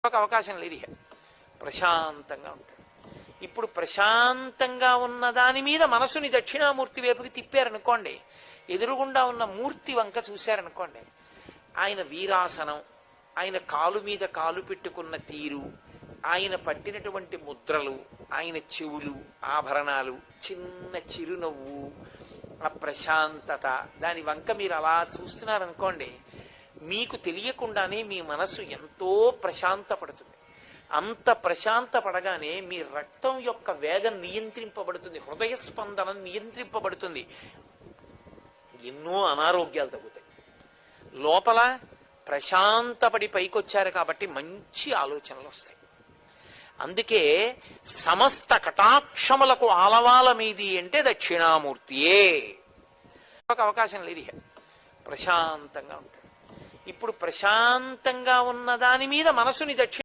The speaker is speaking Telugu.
ఒక అవకాశం లేదు. ఇక ప్రశాంతంగా ఉంటాడు. ఇప్పుడు ప్రశాంతంగా ఉన్న దాని మీద మనసుని దక్షిణామూర్తి వైపుకి తిప్పారనుకోండి, ఎదురుగుండా ఉన్న మూర్తి వంక చూశారనుకోండి, ఆయన వీరాసనం, ఆయన కాలు మీద కాలు పెట్టుకున్న తీరు, ఆయన పట్టినటువంటి ముద్రలు, ఆయన చెవులు, ఆభరణాలు, చిన్న చిరునవ్వు, ఆ ప్రశాంతత, దాని వంక మీరు అలా చూస్తున్నారనుకోండి, మీకు తెలియకుండానే మీ మనస్సు ఎంతో ప్రశాంతపడుతుంది. అంత ప్రశాంత పడగానే మీ రక్తం యొక్క వేగం నియంత్రింపబడుతుంది, హృదయ స్పందనం నియంత్రింపబడుతుంది, ఎన్నో అనారోగ్యాలు తగ్గుతాయి. లోపల ప్రశాంతపడి పైకొచ్చారు కాబట్టి మంచి ఆలోచనలు వస్తాయి. అందుకే సమస్త కటాక్షములకు ఆలవాలమేది అంటే దక్షిణామూర్తియే. ఒక అవకాశం లేదు. ఇక ప్రశాంతంగా ఉంటాడు. ఇప్పుడు ప్రశాంతంగా ఉన్న దాని మీద మనసుని